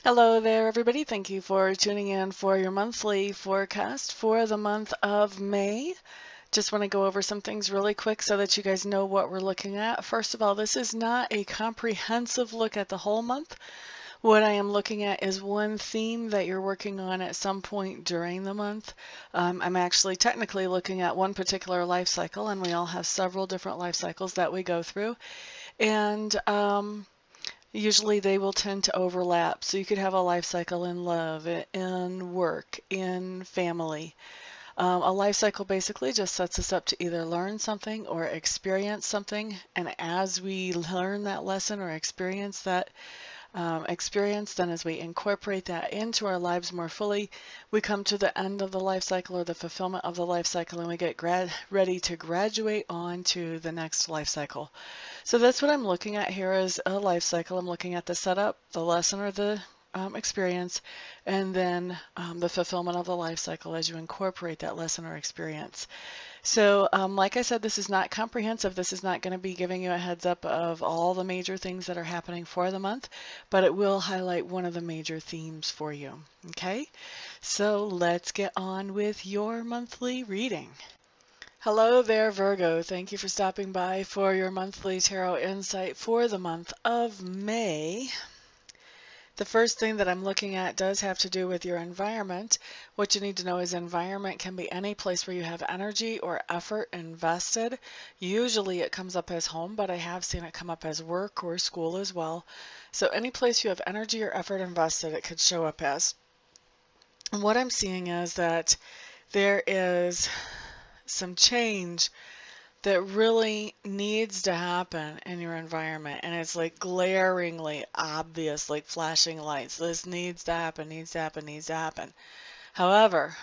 Hello there, everybody. Thank you for tuning in for your monthly forecast for the month of May. Just want to go over some things really quick so that you guys know what we're looking at. First of all, this is not a comprehensive look at the whole month. What I am looking at is one theme that you're working on at some point during the month. I'm actually technically looking at one particular life cycle, and we all have several different life cycles that we go through. And usually they will tend to overlap. So you could have a life cycle in love, in work, in family. A life cycle basically just sets us up to either learn something or experience something. And as we learn that lesson or experience that experience, then as we incorporate that into our lives more fully, we come to the end of the life cycle or the fulfillment of the life cycle, and we get ready to graduate on to the next life cycle. So that's what I'm looking at here is a life cycle. I'm looking at the setup, the lesson or the experience, and then the fulfillment of the life cycle as you incorporate that lesson or experience. So like I said, this is not comprehensive. This is not going to be giving you a heads up of all the major things that are happening for the month, but it will highlight one of the major themes for you. Okay, so let's get on with your monthly reading. Hello there, Virgo. Thank you for stopping by for your monthly tarot insight for the month of May. The first thing that I'm looking at does have to do with your environment. What you need to know is environment can be any place where you have energy or effort invested. Usually it comes up as home, but I have seen it come up as work or school as well. So any place you have energy or effort invested, it could show up as. And what I'm seeing is that there is some change that really needs to happen in your environment, and it's like glaringly obvious, like flashing lights. This needs to happen, needs to happen, needs to happen. However,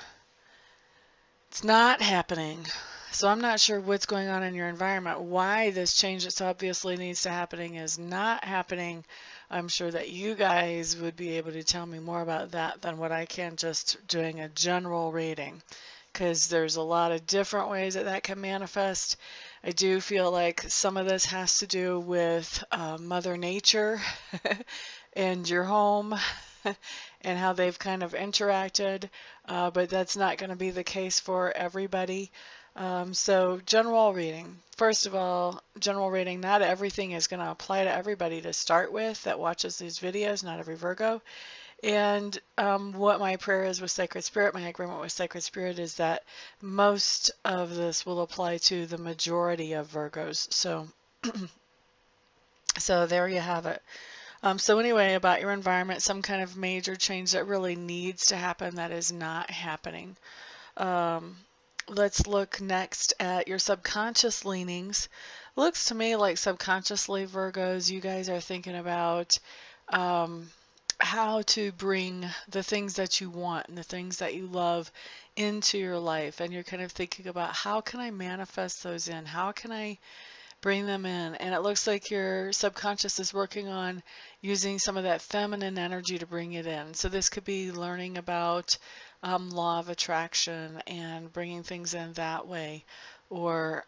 it's not happening. So I'm not sure what's going on in your environment, why this change that's obviously needs to happening is not happening. I'm sure that you guys would be able to tell me more about that than what I can just doing a general reading, because there's a lot of different ways that that can manifest. I do feel like some of this has to do with Mother Nature and your home and how they've kind of interacted, but that's not going to be the case for everybody. So general reading. First of all, general reading, not everything is going to apply to everybody to start with that watches these videos, not every Virgo. And what my prayer is with Sacred Spirit, my agreement with Sacred Spirit is that most of this will apply to the majority of Virgos. So, so there you have it. So anyway, about your environment, some kind of major change that really needs to happen that is not happening. Let's look next at your subconscious leanings. Looks to me like subconsciously, Virgos, you guys are thinking about how to bring the things that you want and the things that you love into your life, and you're kind of thinking about how can I manifest those in, how can I bring them in, and it looks like your subconscious is working on using some of that feminine energy to bring it in. So this could be learning about law of attraction and bringing things in that way, or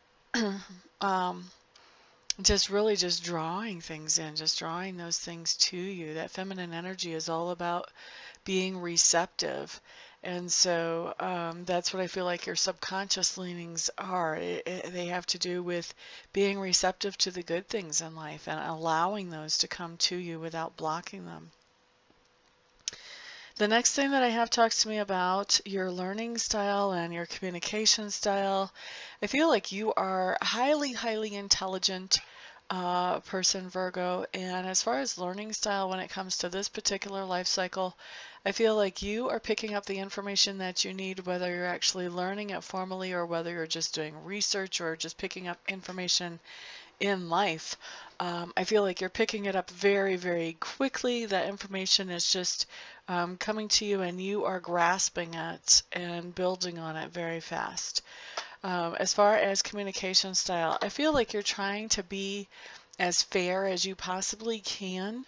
just really just drawing things in, just drawing those things to you. That feminine energy is all about being receptive. And so that's what I feel like your subconscious leanings are. They have to do with being receptive to the good things in life and allowing those to come to you without blocking them. The next thing that I have talks to me about your learning style and your communication style. I feel like you are highly, highly intelligent person, Virgo, and as far as learning style when it comes to this particular life cycle, I feel like you are picking up the information that you need, whether you're actually learning it formally or whether you're just doing research or just picking up information in life. I feel like you're picking it up very, very quickly. That information is just coming to you, and you are grasping it and building on it very fast. As far as communication style, I feel like you're trying to be as fair as you possibly can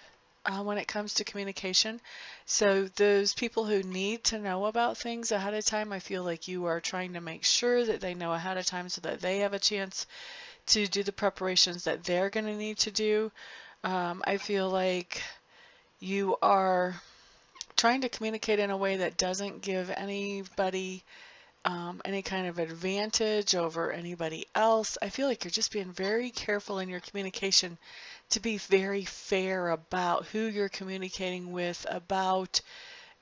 when it comes to communication. So those people who need to know about things ahead of time, I feel like you are trying to make sure that they know ahead of time so that they have a chance to do the preparations that they're going to need to do. I feel like you are trying to communicate in a way that doesn't give anybody any kind of advantage over anybody else. I feel like you're just being very careful in your communication to be very fair about who you're communicating with, about,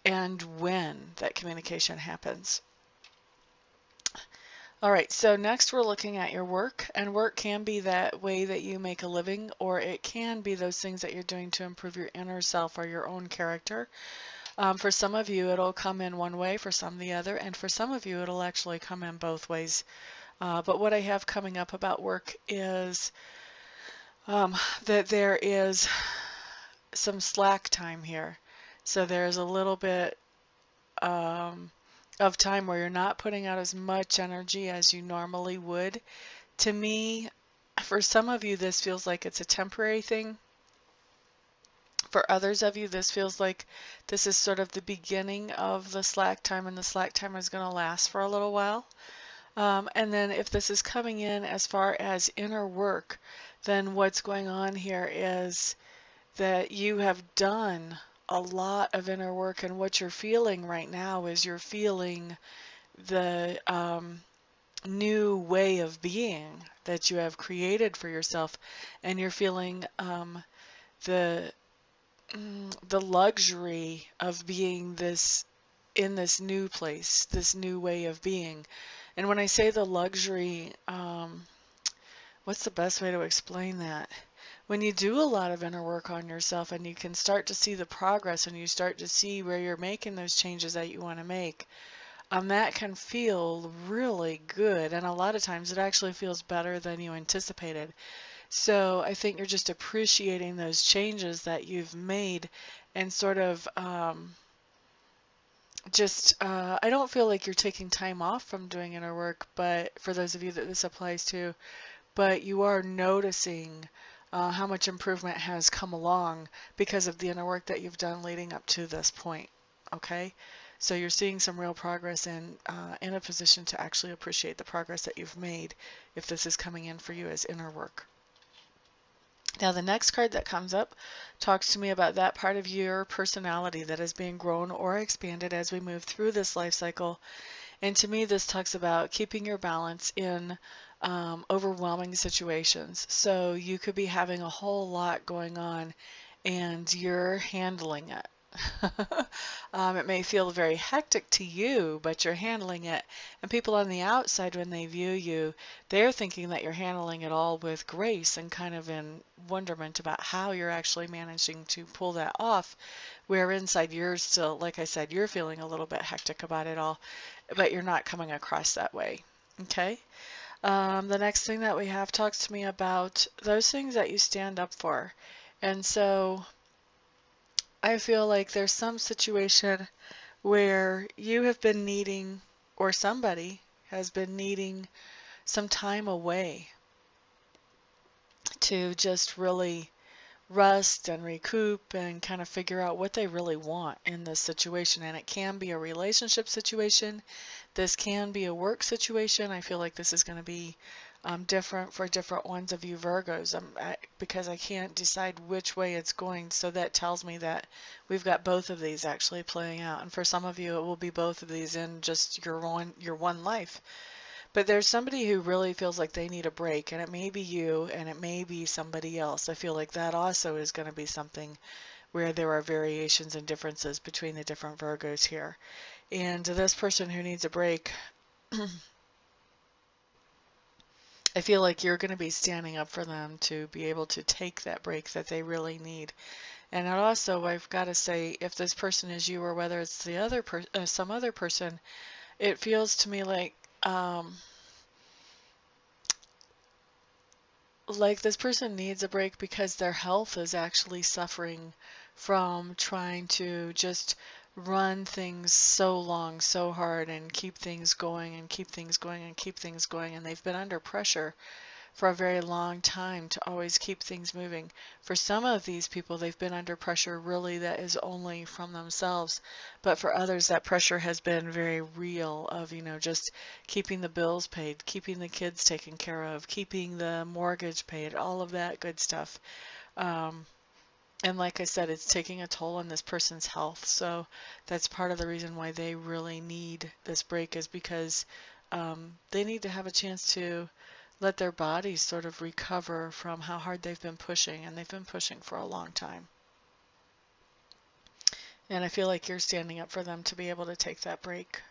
and when that communication happens. All right, so next we're looking at your work, and work can be that way that you make a living, or it can be those things that you're doing to improve your inner self or your own character. For some of you, it'll come in one way, for some the other, and for some of you, it'll actually come in both ways. But what I have coming up about work is that there is some slack time here. So there's a little bit of time where you're not putting out as much energy as you normally would. To me, for some of you, this feels like it's a temporary thing. For others of you, this feels like this is sort of the beginning of the slack time, and the slack time is going to last for a little while. And then if this is coming in as far as inner work, then what's going on here is that you have done a lot of inner work, and what you're feeling right now is you're feeling the new way of being that you have created for yourself, and you're feeling the luxury of being this in this new place, this new way of being. And when I say the luxury, what's the best way to explain that? When you do a lot of inner work on yourself and you can start to see the progress and you start to see where you're making those changes that you want to make, that can feel really good. And a lot of times it actually feels better than you anticipated. So I think you're just appreciating those changes that you've made, and sort of I don't feel like you're taking time off from doing inner work, but for those of you that this applies to, but you are noticing how much improvement has come along because of the inner work that you've done leading up to this point. Okay, so you're seeing some real progress, and in a position to actually appreciate the progress that you've made if this is coming in for you as inner work. Now the next card that comes up talks to me about that part of your personality that is being grown or expanded as we move through this life cycle. And to me, this talks about keeping your balance in overwhelming situations. So you could be having a whole lot going on and you're handling it. It may feel very hectic to you, but you're handling it. And people on the outside, when they view you, they're thinking that you're handling it all with grace and kind of in wonderment about how you're actually managing to pull that off. Where inside you're still, like I said, you're feeling a little bit hectic about it all, but you're not coming across that way. Okay? The next thing that we have talks to me about those things that you stand up for. And so I feel like there's some situation where you have been needing, or somebody has been needing, some time away to just really rest and recoup and kind of figure out what they really want in this situation. And it can be a relationship situation. This can be a work situation. I feel like this is going to be different for different ones of you Virgos, because I can't decide which way it's going. So that tells me that we've got both of these actually playing out. And for some of you, it will be both of these in just your one life. But there's somebody who really feels like they need a break, and it may be you, and it may be somebody else. I feel like that also is going to be something where there are variations and differences between the different Virgos here. And this person who needs a break, I feel like you're going to be standing up for them to be able to take that break that they really need. And also, I've got to say, if this person is you or whether it's the other some other person, it feels to me like this person needs a break because their health is actually suffering from trying to just run things so long, so hard, and keep things going and keep things going and keep things going. And they've been under pressure for a very long time to always keep things moving. For some of these people, they've been under pressure really that is only from themselves. But for others, that pressure has been very real of, just keeping the bills paid, keeping the kids taken care of, keeping the mortgage paid, all of that good stuff. And like I said, it's taking a toll on this person's health. So that's part of the reason why they really need this break, is because they need to have a chance to let their bodies sort of recover from how hard they've been pushing, and they've been pushing for a long time. And I feel like you're standing up for them to be able to take that break.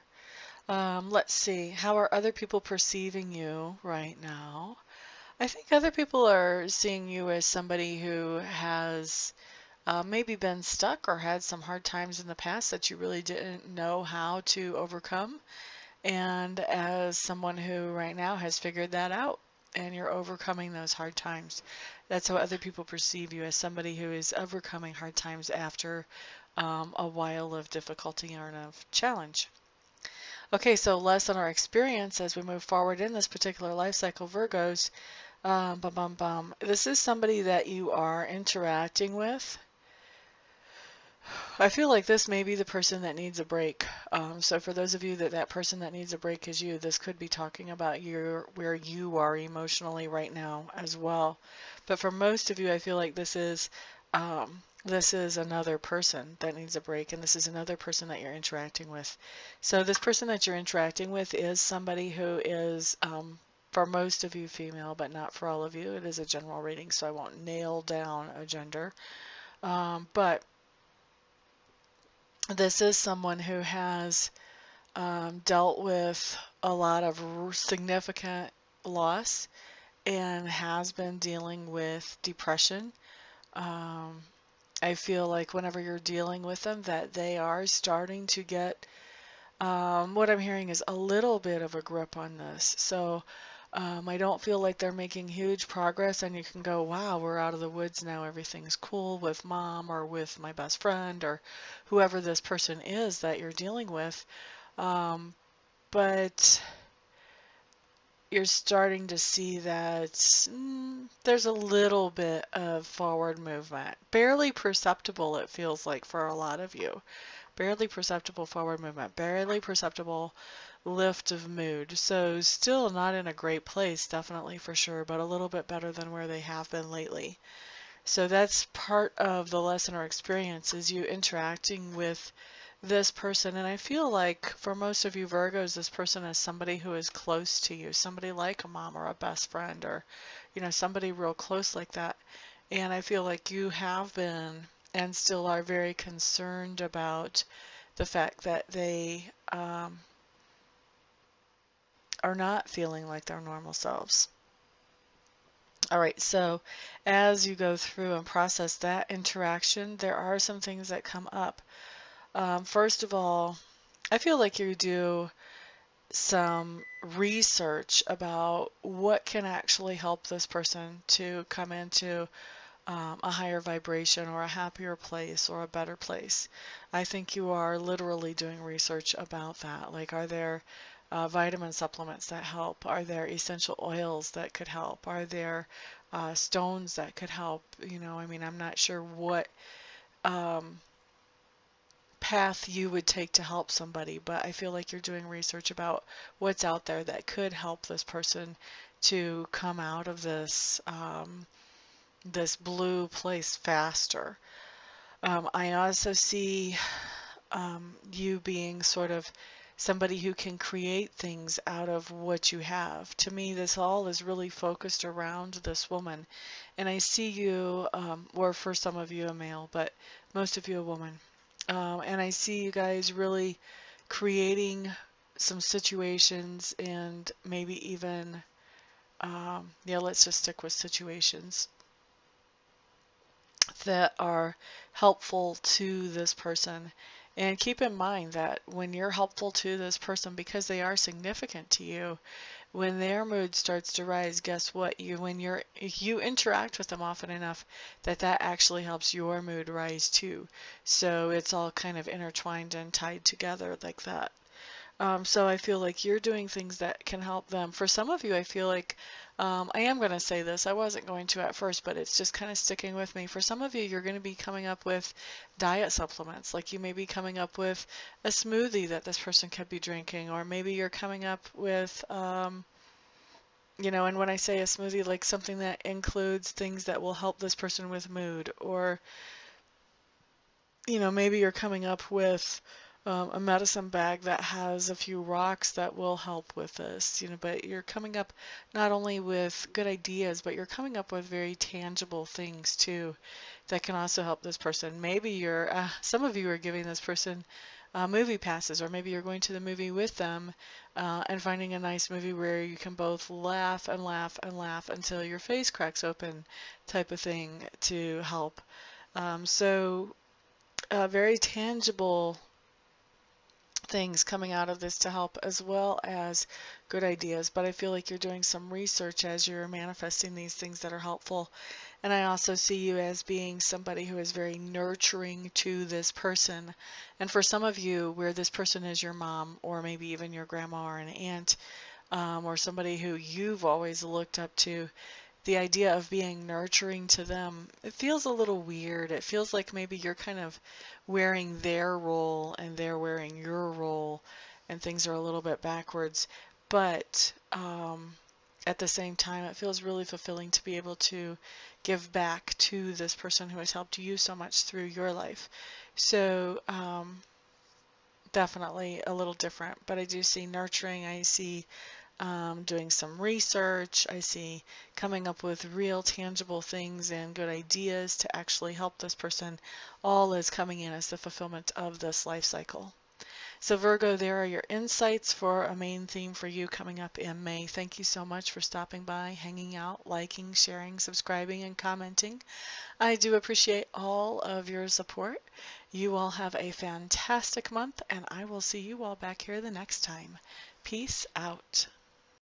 Let's see. How are other people perceiving you right now? I think other people are seeing you as somebody who has maybe been stuck or had some hard times in the past that you really didn't know how to overcome. And as someone who right now has figured that out, and you're overcoming those hard times. That's how other people perceive you, as somebody who is overcoming hard times after a while of difficulty or of challenge. Okay, so lesson or experience as we move forward in this particular life cycle, Virgos. This is somebody that you are interacting with. I feel like this may be the person that needs a break. So for those of you that person that needs a break is you, this could be talking about where you are emotionally right now as well. But for most of you, I feel like this is another person that needs a break, and this is another person that you're interacting with. So this person that you're interacting with is somebody who is, for most of you, female, but not for all of you. It is a general reading, so I won't nail down a gender. But this is someone who has dealt with a lot of significant loss and has been dealing with depression. I feel like whenever you're dealing with them, that they are starting to get, what I'm hearing is a little bit of a grip on this. So I don't feel like they're making huge progress, and you can go, wow, we're out of the woods now, everything's cool with mom or with my best friend or whoever this person is that you're dealing with. But you're starting to see that there's a little bit of forward movement. Barely perceptible, it feels like, for a lot of you. Barely perceptible forward movement. Barely perceptible lift of mood. So still not in a great place, definitely for sure, but a little bit better than where they have been lately. So that's part of the lesson or experience, is you interacting with this person. And I feel like for most of you Virgos, this person is somebody who is close to you, somebody like a mom or a best friend, or somebody real close like that. And I feel like you have been and still are very concerned about the fact that they are not feeling like their normal selves. All right, so as you go through and process that interaction, there are some things that come up. First of all, I feel like you do some research about what can actually help this person to come into a higher vibration or a happier place or a better place. I think you are literally doing research about that. Like, are there vitamin supplements that help? Are there essential oils that could help? Are there stones that could help? I mean, I'm not sure what path you would take to help somebody, but I feel like you're doing research about what's out there that could help this person to come out of this this blue place faster. I also see you being sort of somebody who can create things out of what you have. To me, this all is really focused around this woman. And I see you, or for some of you a male, but most of you a woman. And I see you guys really creating some situations, and maybe even, yeah, let's just stick with situations that are helpful to this person. And keep in mind that when you're helpful to this person, because they are significant to you, when their mood starts to rise, guess what? If you interact with them often enough, that actually helps your mood rise too. So it's all kind of intertwined and tied together like that. So I feel like you're doing things that can help them. For some of you, I feel like, I am going to say this, I wasn't going to at first, but it's just kind of sticking with me. For some of you, you're going to be coming up with diet supplements. Like, you may be coming up with a smoothie that this person could be drinking, or maybe you're coming up with, You know, and when I say a smoothie, like something that includes things that will help this person with mood, or, you know, maybe you're coming up with a medicine bag that has a few rocks that will help with this, you know, but you're coming up not only with good ideas, but you're coming up with very tangible things too that can also help this person. Maybe some of you are giving this person movie passes, or maybe you're going to the movie with them and finding a nice movie where you can both laugh and laugh and laugh until your face cracks open, type of thing to help. Very tangible things coming out of this to help, as well as good ideas. But I feel like you're doing some research as you're manifesting these things that are helpful. And I also see you as being somebody who is very nurturing to this person. And for some of you, where this person is your mom, or maybe even your grandma or an aunt, or somebody who you've always looked up to, the idea of being nurturing to them, it feels a little weird. It feels like maybe you're kind of wearing their role and they're wearing your role, and things are a little bit backwards. But at the same time, it feels really fulfilling to be able to give back to this person who has helped you so much through your life. So definitely a little different, but I do see nurturing. I see doing some research. I see coming up with real tangible things and good ideas to actually help this person. All is coming in as the fulfillment of this life cycle. So Virgo, there are your insights for a main theme for you coming up in May. Thank you so much for stopping by, hanging out, liking, sharing, subscribing, and commenting. I do appreciate all of your support. You all have a fantastic month, and I will see you all back here the next time. Peace out.